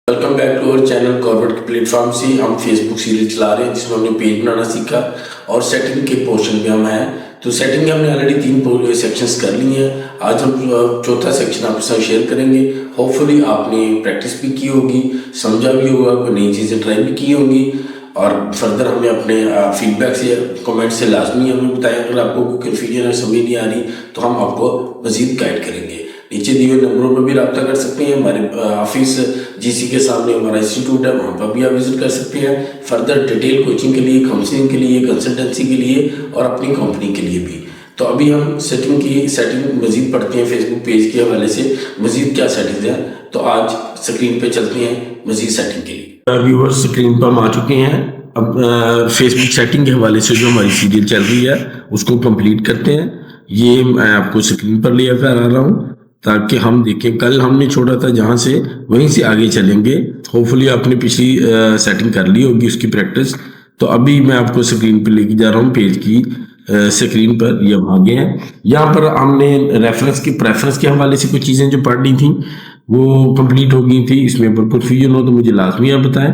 Welcome back to our channel corporate के platform से हम फेसबुक सीरीज चला रहे हैं जिसमें हमने पेज बनाना सीखा और सेटिंग के पोर्शन पे हम हैं। तो सेटिंग हमने ऑलरेडी 3 सेक्शंस कर लिए हैं। आज हम चौथा सेक्शन आपके साथ शेयर करेंगे। होपफुली आपने प्रैक्टिस भी की होगी, समझा भी होगा, कोई नई चीज़ें ट्राई भी की होंगी और फर्दर हमें अपने फीडबैक से कमेंट से लाजमी हमें बताएं। अगर आपको कोई कन्फ्यूजन है, समझ नहीं आ रही तो हम आपको मज़ीद गाइड करेंगे। नीचे दिए हुए नंबरों पर भी रब्ता कर सकते हैं। हमारे ऑफिस जीसी के सामने हमारा इंस्टीट्यूट है, वहाँ पर भी आप विजिट कर सकते हैं। फर्दर डिटेल कोचिंग के लिए, काउंसलिंग के लिए, कंसल्टेंसी के लिए और अपनी कंपनी के लिए भी। तो अभी हम सेटिंग मजीद पढ़ते हैं फेसबुक पेज के हवाले से मजीद क्या सेटिंग है। तो आज स्क्रीन पे चलते हैं मजीद सेटिंग के लिए। व्यूअर्स स्क्रीन पर हम आ चुके हैं। अब फेसबुक सेटिंग के हवाले से जो हमारी सीरियल चल रही है उसको कंप्लीट करते हैं। ये मैं आपको स्क्रीन पर ले कर आ रहा हूँ ताकि हम देखें। कल हमने छोड़ा था जहाँ से, वहीं से आगे चलेंगे। होपफुली आपने पिछली सेटिंग कर ली होगी उसकी प्रैक्टिस। तो अभी मैं आपको स्क्रीन पर लेके जा रहा हूँ पेज की स्क्रीन पर। ये हम आगे हैं। यहाँ पर हमने प्रेफरेंस के हवाले से कुछ चीज़ें जो पढ़नी थी वो कंप्लीट हो गई थी। इसमें अगर कन्फ्यूजन हो तो मुझे लाजमी आप बताएं।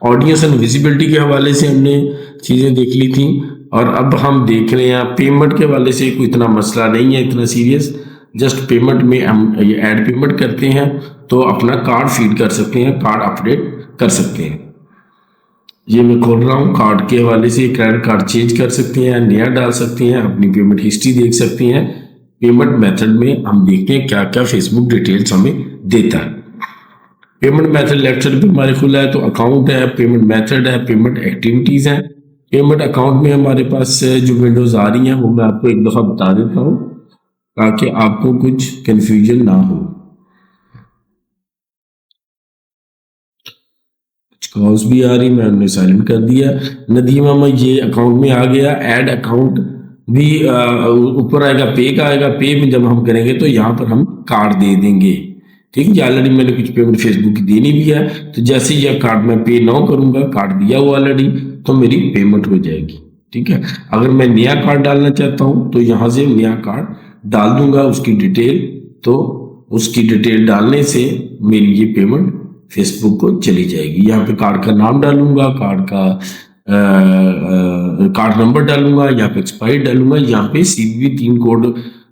ऑडियंस एंड विजिबिलिटी के हवाले से हमने चीज़ें देख ली थी और अब हम देख रहे हैं पेमेंट के हवाले से। कोई इतना मसला नहीं है, इतना सीरियस। जस्ट पेमेंट में हम ये ऐड पेमेंट करते हैं तो अपना कार्ड फीड कर सकते हैं, कार्ड अपडेट कर सकते हैं। ये मैं खोल रहा हूँ। कार्ड के हवाले से क्रेडिट कार्ड चेंज कर सकते हैं, नया डाल सकते हैं, अपनी पेमेंट हिस्ट्री देख सकते हैं। पेमेंट मेथड में हम देखते हैं क्या क्या फेसबुक डिटेल्स हमें देता है। पेमेंट मेथड लेफ्ट साइड पे हमारे खुला है तो अकाउंट है, पेमेंट मेथड है, पेमेंट एक्टिविटीज है। पेमेंट अकाउंट में हमारे पास जो विंडोज आ रही हैं वो मैं आपको एक दफा बता देता हूँ ताकि आपको कुछ कंफ्यूजन ना हो। कुछ कॉल्स भी आ रही, मैं उन्हें साइलेंट कर दिया। नदीमा में ये अकाउंट में आ गया। ऐड अकाउंट भी ऊपर आएगा, पे का आएगा। पे में जब हम करेंगे तो यहाँ पर हम कार्ड दे देंगे। ठीक है, ऑलरेडी मैंने कुछ पेमेंट फेसबुक की देनी भी है तो जैसे ही यह कार्ड मैं पे नाउ करूंगा, कार्ड दिया हुआ ऑलरेडी, तो मेरी पेमेंट हो जाएगी। ठीक है, अगर मैं नया कार्ड डालना चाहता हूं तो यहां से नया कार्ड डाल दूंगा उसकी डिटेल। तो उसकी डिटेल डालने से मेरी ये पेमेंट फेसबुक को चली जाएगी। यहाँ पे कार्ड का नाम डालूंगा, कार्ड नंबर डालूंगा, यहाँ पे एक्सपायरी डालूंगा, यहाँ पे CVV 3 कोड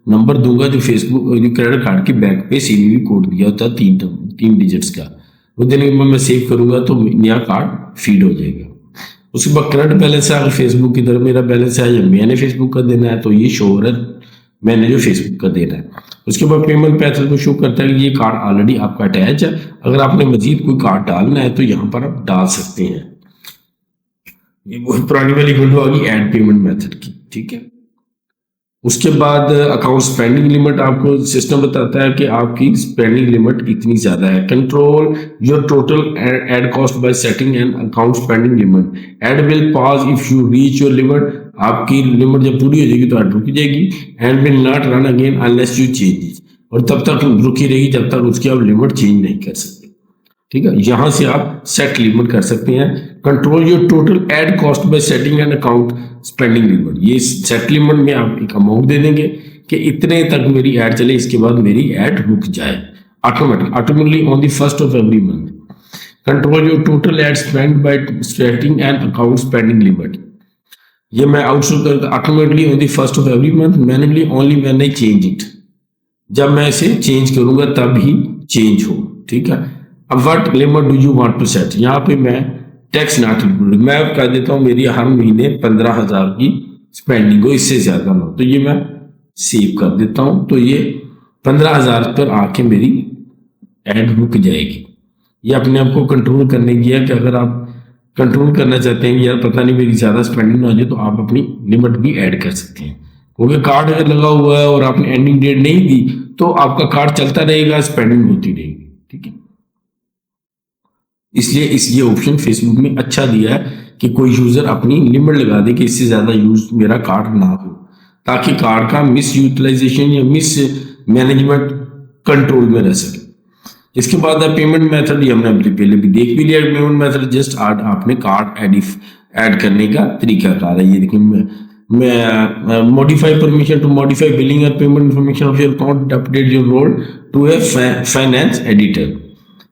नंबर दूंगा जो फेसबुक जो क्रेडिट कार्ड के बैक पे CVV कोड दिया होता है 3 डिजिट्स का। वो देने के बाद मैं सेव करूंगा तो नया कार्ड फीड हो जाएगा। उसके बाद करंट बैलेंस है, अगर फेसबुक की तरफ मेरा बैलेंस है या मैंने फेसबुक का देना है तो ये शो हो रहा है मैंने जो फेसबुक का देना है। उसके बाद पेमेंट मेथड को शो करता है कि ये कार्ड ऑलरेडी आपका अटैच है। अगर आपने मजीद कोई कार्ड डालना है तो यहाँ पर आप डाल सकते हैं। ये बहुत पुरानी वाली विंडो आ गई ऐड पेमेंट मेथड की। ठीक है, उसके बाद अकाउंट स्पेंडिंग लिमिट आपको सिस्टम बताता है कि आपकी स्पेंडिंग लिमिट इतनी ज्यादा है। Control your total ad cost by setting and account spending limit. Ad will pause if you reach your limit. आपकी लिमिट जब पूरी हो जाएगी तो ऐड रुक जाएगी। And will not run again unless you change. और तब तक रुकी रहेगी जब तक उसकी आप लिमिट चेंज नहीं कर सकते। ठीक है, यहां से आप सेट लिमिट कर सकते हैं। Control your total ad cost by setting and account spending limit. ये सेट लिमिट में आप एक अमाउंट दे देंगे कि इतने तक मेरी ऐड चले, इसके बाद मेरी ऐड रुक जाए automatically on the first of every month. Control your total ad spend by setting and account spending limit. ये मैं आउटसोर्स करता automatically on the first of every month, manually only when I change it. जब मैं इसे change करूंगा तब ही change हो। ठीक है, अब what limit do you want to set. यहाँ पे मैं टैक्स नॉट इंक्लूडेड मैं कह देता हूँ मेरी हर महीने 15,000 की स्पेंडिंग हो, इससे ज्यादा ना हो। तो ये मैं सेव कर देता हूँ तो ये 15,000 पर आके मेरी ऐड रुक जाएगी। ये अपने आप को कंट्रोल करने की है कि अगर आप कंट्रोल करना चाहते हैं कि यार पता नहीं मेरी ज्यादा स्पेंडिंग ना हो जाए तो आप अपनी लिमिट भी ऐड कर सकते हैं। क्योंकि कार्ड अगर लगा हुआ है और आपने एंडिंग डेट नहीं दी तो आपका कार्ड चलता रहेगा, स्पेंडिंग होती रहेगी। ठीक है, इसलिए ये ऑप्शन फेसबुक में अच्छा दिया है कि कोई यूजर अपनी लिमिट लगा दे कि इससे ज्यादा यूज मेरा कार्ड ना हो, ताकि कार्ड का मिस यूटिलाइजेशन या मिस मैनेजमेंट कंट्रोल में रह सके। इसके बाद पेमेंट मेथड, ये हमने पहले भी देख भी लिया। पेमेंट मेथड जस्ट आपने कार्ड ऐड करने का तरीका कार है। ये देखिए मैं modify permission to modify billing और payment information of your account, update your role to a finance editor.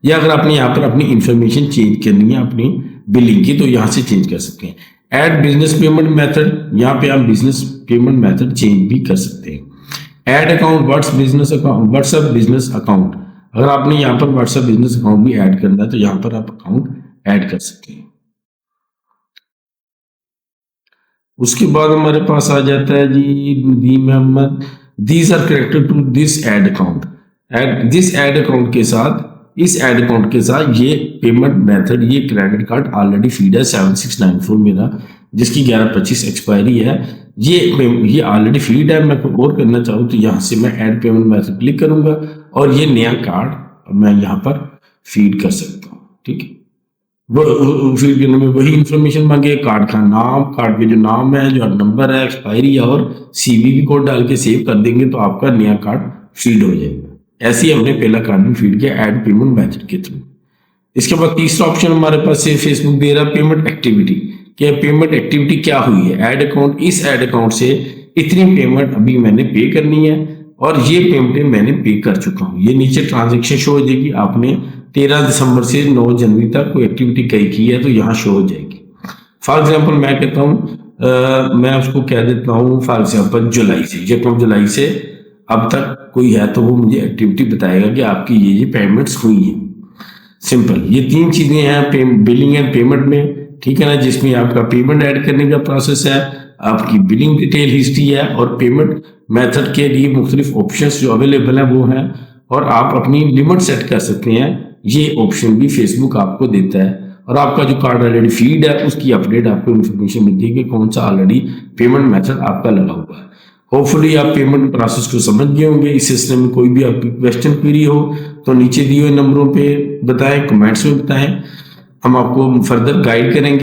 या अगर आपने यहाँ पर अपनी इंफॉर्मेशन चेंज करनी है अपनी बिलिंग की, तो यहाँ से चेंज कर सकते हैं। ऐड बिजनेस पेमेंट मेथड, यहाँ पे आप बिजनेस पेमेंट मेथड चेंज भी कर सकते हैं। Add account WhatsApp business account, अगर आपने यहाँ पर व्हाट्सएप बिजनेस अकाउंट भी ऐड करना है तो यहाँ पर आप अकाउंट ऐड कर सकते हैं। उसके बाद हमारे पास आ जाता है जी Nadeem Ahmed, these are connected to this ad account. This ad account के साथ, इस ऐड अकाउंट के साथ ये पेमेंट मेथड, ये क्रेडिट कार्ड ऑलरेडी फीड है 7694 मेरा, जिसकी 11/25 एक्सपायरी है। ये ऑलरेडी फीड है। मैं कोई और करना चाहूँ तो यहाँ से मैं ऐड पेमेंट मेथड क्लिक करूंगा और ये नया कार्ड मैं यहाँ पर फीड कर सकता हूँ। ठीक है, वो फीड करने में वही इंफॉर्मेशन मांगे, कार्ड का नाम, कार्ड के जो नाम है, जो नंबर है, एक्सपायरी और सीवीवी कोड डाल के सेव कर देंगे तो आपका नया कार्ड फीड हो जाएगा। ऐसे ही हमने पहला कार्ड भी फीड किया ऐड पेमेंट मेथड के थ्रू। इसके बाद तीसरा ऑप्शन हमारे पास है फेसबुक दे रहा पेमेंट एक्टिविटी। क्या पेमेंट एक्टिविटी क्या हुई है? ऐड अकाउंट, इस ऐड अकाउंट से इतनी पेमेंट अभी मैंने पे करनी है और ये पेमेंट मैंने पे कर चुका हूँ। ये नीचे ट्रांजेक्शन शो हो जाएगी। आपने 13 दिसंबर से 9 जनवरी तक कोई एक्टिविटी कई की है तो यहाँ शो हो जाएगी। फॉर एग्जाम्पल मैं कहता हूँ, मैं उसको कह देता हूँ फॉर एग्जाम्पल जुलाई से, 1 जुलाई से अब तक कोई है तो वो मुझे एक्टिविटी बताएगा कि आपकी ये पेमेंट्स हुई है। सिंपल, ये 3 चीजें हैं बिलिंग एंड पेमेंट में। ठीक है ना, जिसमें आपका पेमेंट ऐड करने का प्रोसेस है, आपकी बिलिंग डिटेल हिस्ट्री है और पेमेंट मेथड के लिए मुख्तलिफ ऑप्शंस जो अवेलेबल हैं वो हैं, और आप अपनी लिमिट सेट कर सकते हैं। ये ऑप्शन भी फेसबुक आपको देता है और आपका जो कार्ड ऑलरेडी फीड है उसकी अपडेट आपको इन्फॉर्मेशन मिलती है कि कौन सा ऑलरेडी पेमेंट मेथड आपका लगा हुआ है। होपफुली आप पेमेंट प्रोसेस को समझ गए होंगे। इस सिस्टम में कोई भी आपकी क्वेश्चन क्वेरी हो तो नीचे दिए हुए नंबरों पे बताएं, कमेंट्स में बताएं, हम आपको फर्दर गाइड करेंगे।